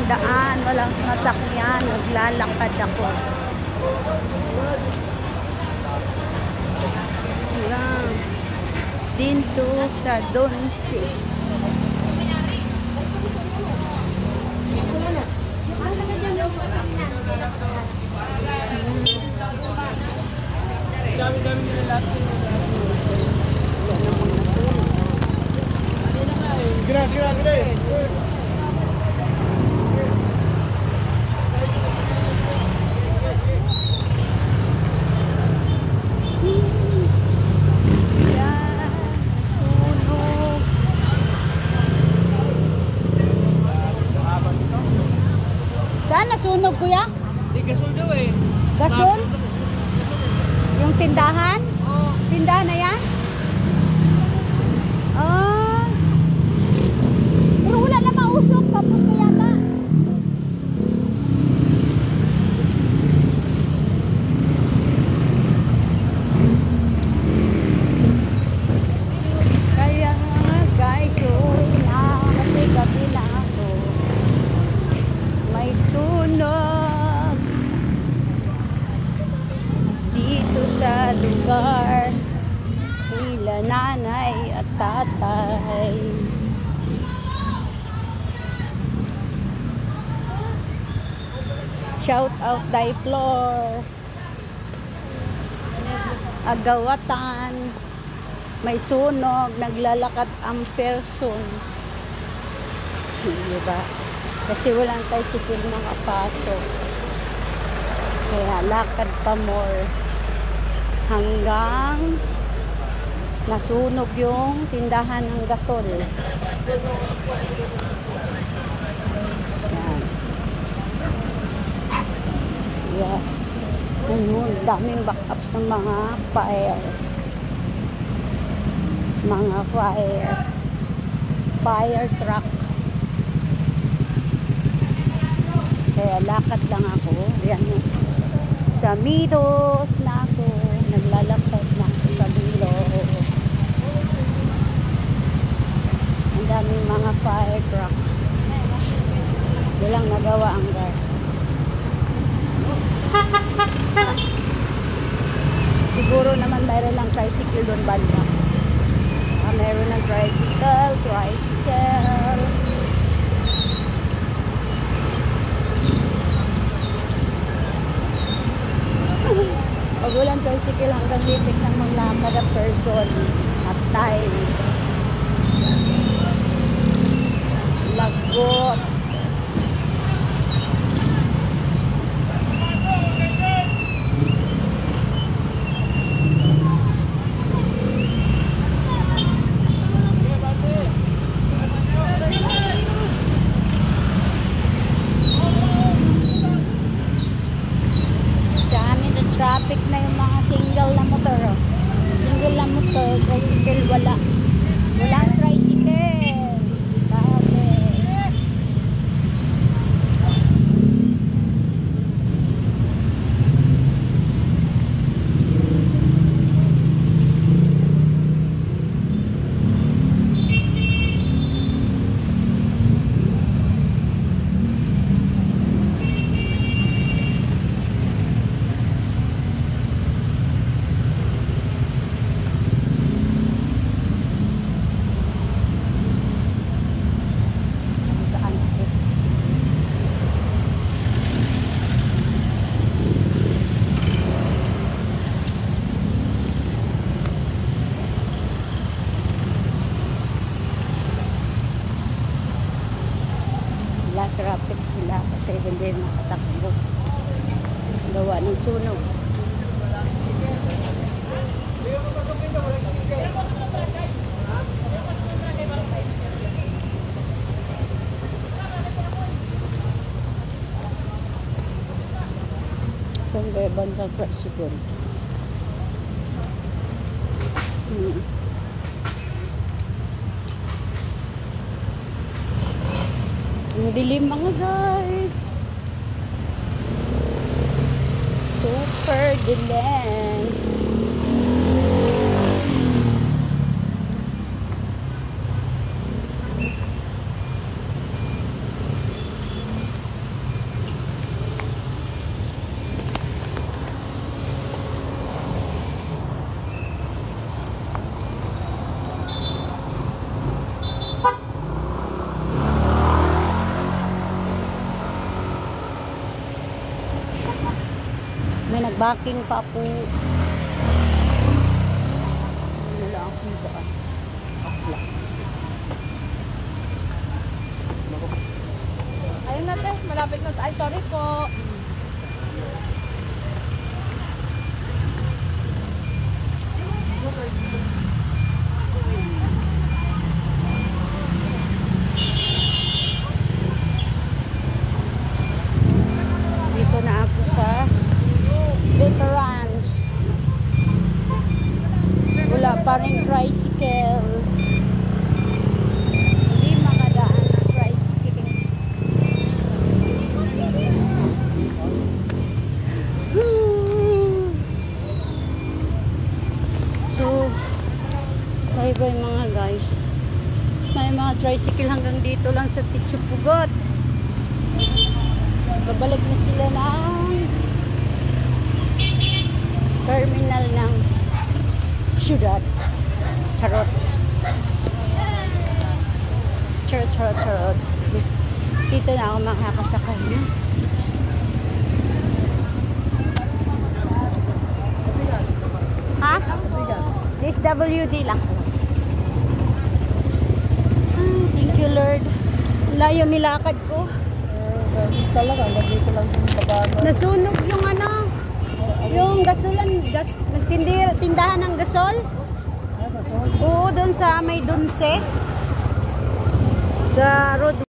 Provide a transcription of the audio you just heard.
daan, walang masakyan, naglalakad ako. Yan. Dito sa Donsi. Dami-dami nila lahat. Gira. Saan nasunog, kuya? Di gasol daw eh. Gasol? Yung tindahan? Oo. Tindahan na yan? Ah. Pero wala na mausok. Tapos na yata. Kaya nga guys, uwi na. Kasi gabi na ako. May sunog dito sa lugar nila nanay at tatay. Shout out Day Floor, Agawatan. May sunog, naglalakad ang person. Diba? Kasi walang tricycle makapasok. Kaya lakad pa more. Hanggang nasunog yung tindahan ng gasol. Yan. Yeah. Ayun, daming backup ng mga fire. Mga fire truck. Kaya lakad lang ako. Yan. Sa Midos na ako. Naglalakad na ako sa Midos. Ang daming mga fire truck. Walang nagawa ang guard. Siguro naman mayroon ng tricycle doon banda. Mayroon ng tricycle. Pag walang tricycle hanggang litik ng mga kada person at time. Lagot. Traffic na yung mga single na motor. Oh. Single na motor, tricycle wala. Walang tricycle. Grabe. Traffic sila kasi hindi makatakbo gawa ng sunog. Saan kaya bandang tricycle? Ang dilim mga guys. Super dilim. Backing pa po. Wala akong daan. Akla. Ayun na te, malapit na. Ay, sorry po. Dito na ako sa Veterans. Wala pa rin tricycle. Hindi makadaan ng tricycle. So, bye-bye mga guys. May mga tricycle hanggang dito lang sa Sitio Pugot. Babalik na sila ng terminal ng syudad. Charot. Charot, charot, charot. Dito na ako makakasakay na. Ha? DSWD lang. Thank you Lord. Layo nilakad ko. Talaga, nandito lang yung babano. Nasunog yung ano, yung gasulan, tindahan ng gasol. Oo, doon sa may Dunse. Sa road